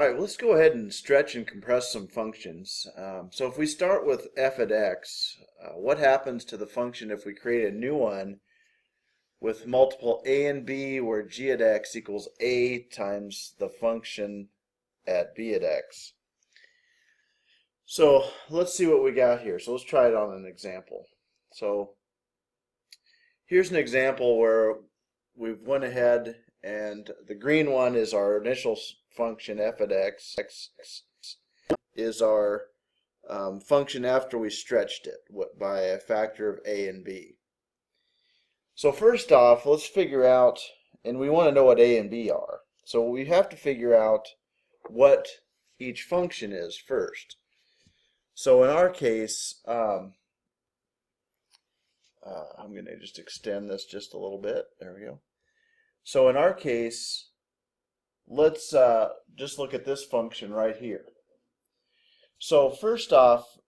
All right, well, let's go ahead and stretch and compress some functions. So if we start with f at x, what happens to the function if we create a new one with multiple a and b where g at x equals a times the function at b at x? So let's see what we got here. So let's try it on an example. So here's an example where we've went ahead and the green one is our initial function f at x. X is our function after we stretched it by a factor of a and b. So first off, let's figure out, and we want to know what a and b are. So we have to figure out what each function is first. So in our case, I'm going to just extend this just a little bit. There we go. So in our case, let's just look at this function right here. So first off,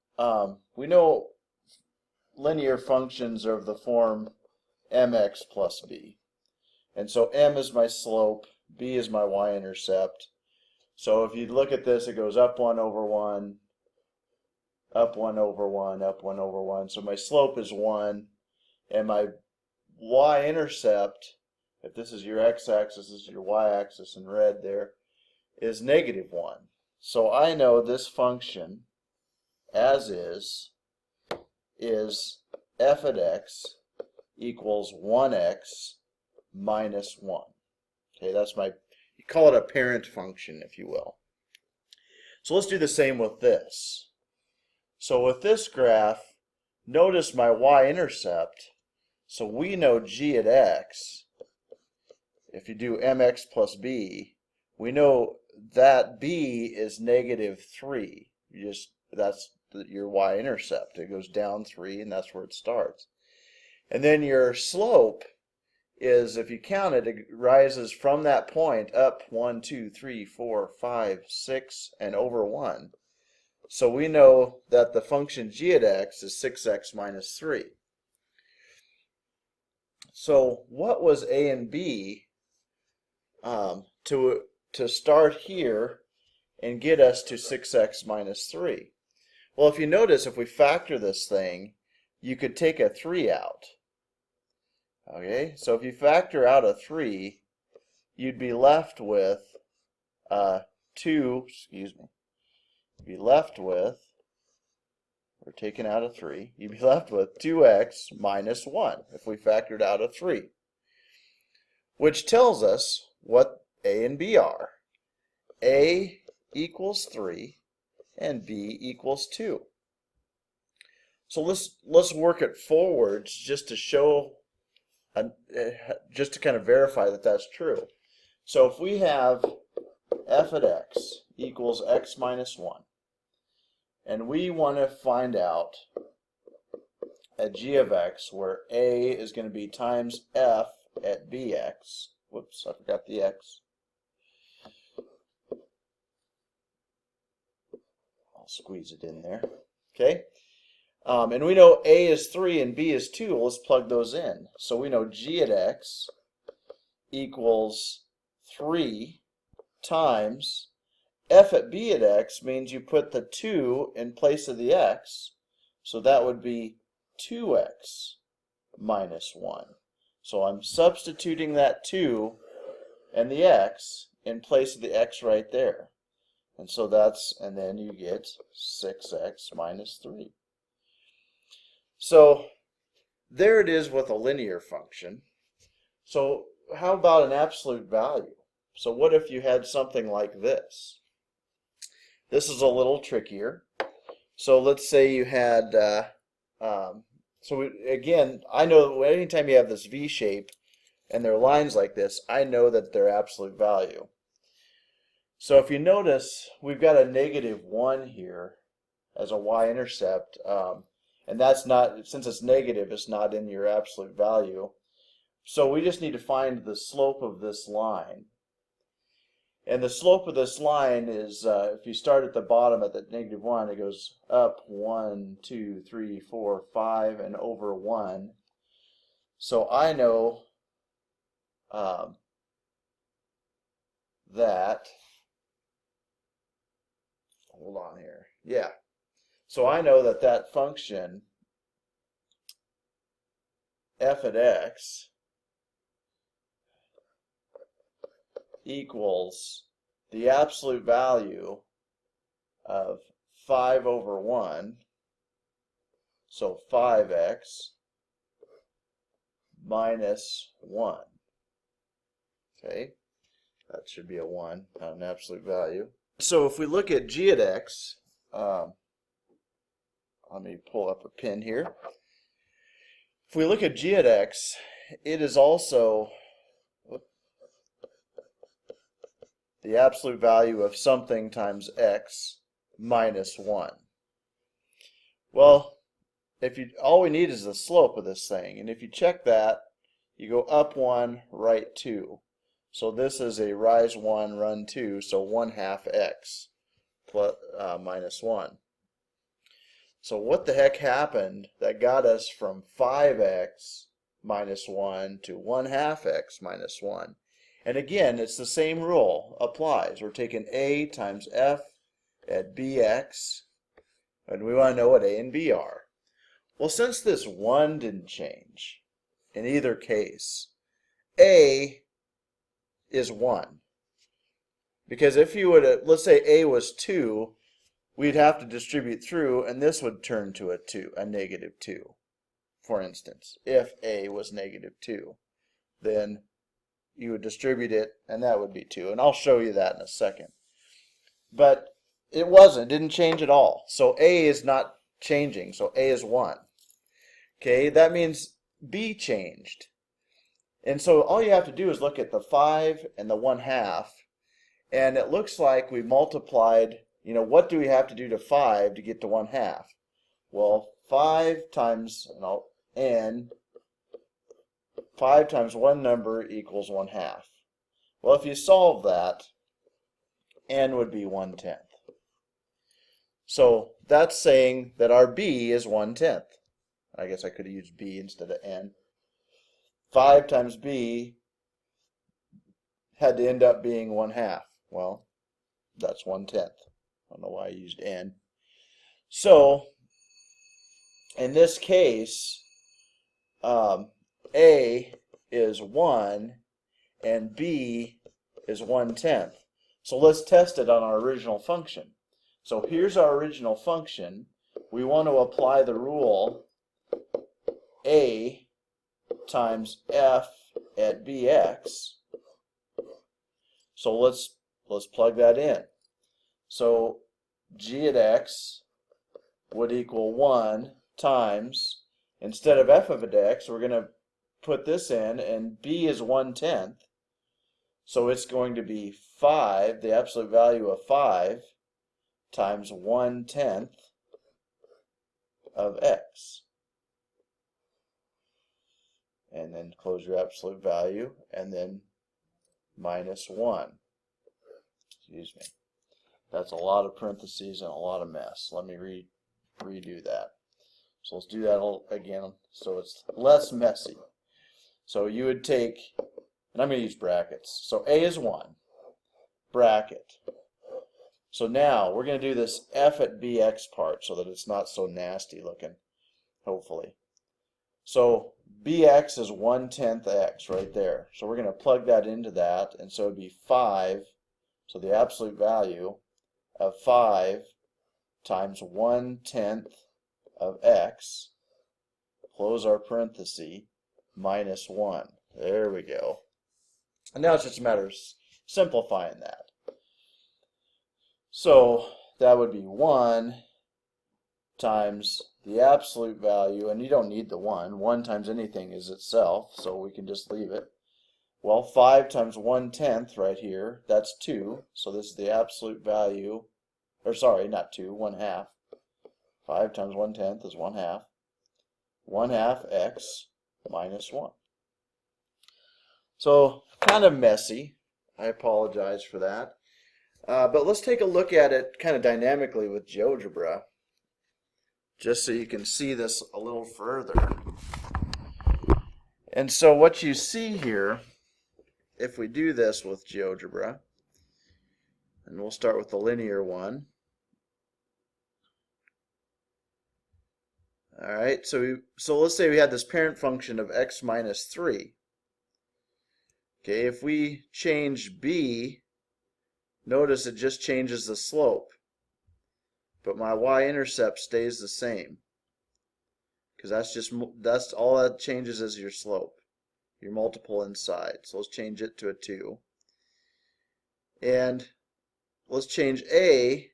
we know linear functions are of the form mx plus b. And so m is my slope, b is my y-intercept. So if you look at this, it goes up 1 over 1, up 1 over 1, up 1 over 1. So my slope is 1, and my y-intercept, if this is your x-axis, this is your y-axis in red there, is negative 1. So I know this function, as is f at x equals 1x minus 1. Okay, that's my, you call it a parent function, if you will. So let's do the same with this. So with this graph, notice my y-intercept. So we know g at x, if you do mx plus b, we know that b is negative 3. That's your y-intercept. It goes down 3, and that's where it starts. And then your slope is, if you count it, it rises from that point up 1, 2, 3, 4, 5, 6, and over 1. So we know that the function g at x is 6x minus 3. So what was a and b to start here and get us to 6x minus 3? Well, if you notice, if we factor this thing, you could take a 3 out. Okay, so if you factor out a 3, you'd be left with 2, excuse me, you'd be left with, we're taking out a 3, you'd be left with 2x minus 1 if we factored out a 3, which tells us what a and b are. A equals 3 and b equals 2. So let's work it forwards just to show, just to kind of verify that that's true. So if we have f at x equals x minus 1, and we want to find out at g of x where a is going to be times f at bx. Whoops, I forgot the x. I'll squeeze it in there. Okay. And we know a is 3 and b is 2. Well, let's plug those in. So we know g at x equals 3 times f at b at x means you put the 2 in place of the x. So that would be 2x minus 1. So I'm substituting that 2 and the x in place of the x right there. And so that's, and then you get 6x minus 3. So there it is with a linear function. So how about an absolute value? So what if you had something like this? This is a little trickier. So let's say you had, again, I know anytime you have this V shape and there are lines like this, I know that they're absolute value. So if you notice, we've got a negative 1 here as a y-intercept. And that's not, since it's negative, it's not in your absolute value. So we just need to find the slope of this line. And the slope of this line is, if you start at the bottom at the negative 1, it goes up 1, 2, 3, 4, 5, and over 1. So I know that hold on here. Yeah. So I know that that function f at x equals the absolute value of 5 over 1, so 5x minus 1. Okay, that should be a 1, not an absolute value. So if we look at g at x, let me pull up a pin here. If we look at g at x, it is also the absolute value of something times x minus 1. Well, all we need is the slope of this thing, and if you check that, you go up 1, right 2. So this is a rise 1, run 2, so 1/2 x plus, minus 1. So what the heck happened that got us from 5x minus 1 to 1/2 x minus 1? And again, it's the same rule applies. We're taking a times f at bx, and we want to know what a and b are. Well, since this 1 didn't change in either case, a is 1. Because if you would, let's say a was 2, we'd have to distribute through, and this would turn to a negative 2. For instance, if a was negative 2, then you would distribute it, and that would be 2. And I'll show you that in a second. But it wasn't. It didn't change at all. So a is not changing. So a is 1. Okay, that means b changed. And so all you have to do is look at the 5 and the 1/2, and it looks like we multiplied, what do we have to do to 5 to get to 1/2? Well, 5 times, n, 5 times one number equals 1/2. Well, if you solve that, n would be 1/10. So that's saying that our b is 1/10. I guess I could have used b instead of n. 5 times b had to end up being 1/2. Well, that's 1/10. I don't know why I used n. So in this case, a is 1 and b is 1/10. So let's test it on our original function. So here's our original function. We want to apply the rule a times f at bx. So let's plug that in. So g at x would equal 1 times, instead of f of x, we're going to put this in, and b is 1/10. So it's going to be 5, the absolute value of 5, times 1/10 of x. And then close your absolute value, and then minus 1. Excuse me. That's a lot of parentheses and a lot of mess. Let me redo that. So let's do that again so it's less messy. So you would take, and I'm going to use brackets. So a is 1, bracket. So now we're going to do this f at bx part so that it's not so nasty looking, hopefully. So bx is 1/10 x right there. So we're going to plug that into that, and so it would be 5. So the absolute value of 5 times 1/10 of x, close our parenthesis, minus 1. There we go. And now it's just a matter of simplifying that. So that would be 1 times the absolute value, and you don't need the 1. 1 times anything is itself, so we can just leave it. Well, 5 times 1/10 right here, that's 2. So this is the absolute value, or sorry, not 2, 1/2. 5 times 1/10 is 1/2. 1/2 x minus 1. So kind of messy. I apologize for that. But let's take a look at it kind of dynamically with GeoGebra, just so you can see this a little further. And so what you see here, if we do this with GeoGebra, and we'll start with the linear one, All right, so let's say we had this parent function of x minus 3. Okay, if we change b, notice it just changes the slope, but my y-intercept stays the same, because that's all that changes is your slope, your multiple inside. So let's change it to a 2, and let's change a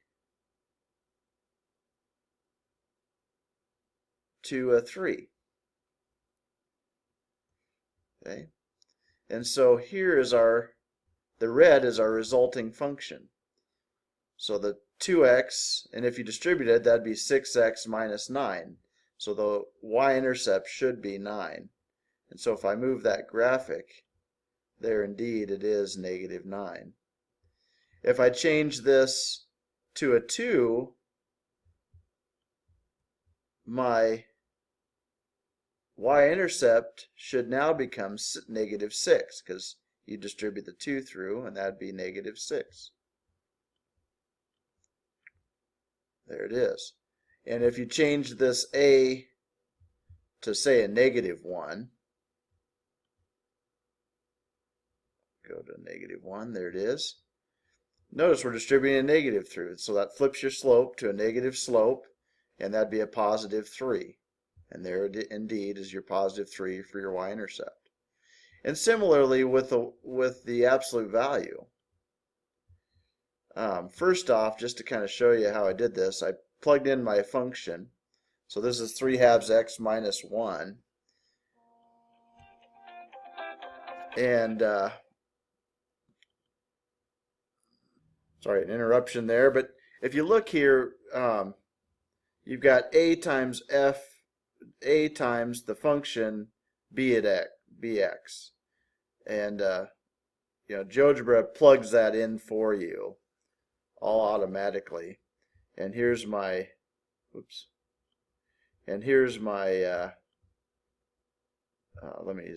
to a 3. Okay, and so here is the red is our resulting function. So the 2x, and if you distribute it, that'd be 6x minus 9. So the y-intercept should be 9. And so if I move that graphic, there indeed it is negative 9. If I change this to a 2, my y-intercept should now become negative 6, because you distribute the 2 through, and that'd be negative 6. There it is. And if you change this a to, say, a negative 1, go to negative 1, there it is. Notice we're distributing a negative through, so that flips your slope to a negative slope, and that'd be a positive 3. And there indeed is your positive 3 for your y-intercept. And similarly with the absolute value. First off, just to kind of show you how I did this, I plugged in my function. So this is 3/2 x minus 1. And, sorry, an interruption there, but if you look here, you've got a times f, a times the function b at x, bx. And, GeoGebra plugs that in for you all automatically. And here's my, and here's my, let me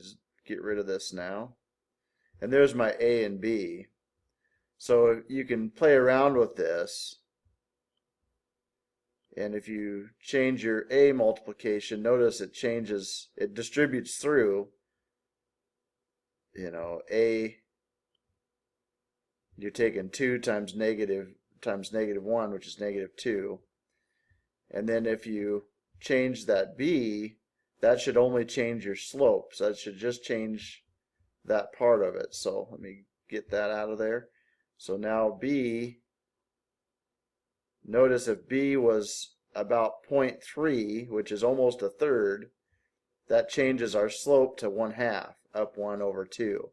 get rid of this now. And there's my a and b. So you can play around with this. And if you change your a multiplication, notice it changes, it distributes through, a, you're taking 2 times negative 1, which is negative 2. And then if you change that b, that should only change your slope. So that should just change that part of it. So let me get that out of there. So now b, notice if b was about 0.3, which is almost a third, that changes our slope to 1/2, up 1 over 2.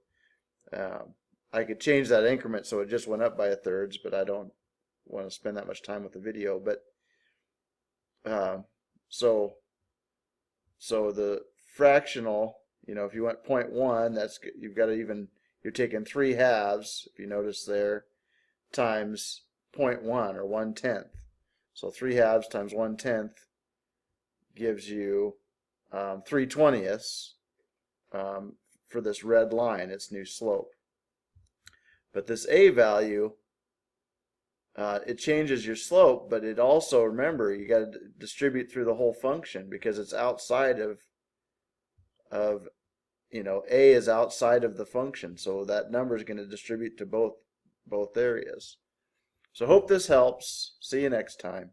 I could change that increment so it just went up by a thirds, but I don't want to spend that much time with the video. But so the fractional, if you went 0.1, that's, you've got to even, you're taking 3/2, if you notice there, times 0.1 or 1/10. So 3/2 times 1/10 gives you 3/20 for this red line, its new slope. But this a value, it changes your slope, but it also, remember, you got to distribute through the whole function because it's outside of a is outside of the function, so that number is going to distribute to both areas. So hope this helps. See you next time.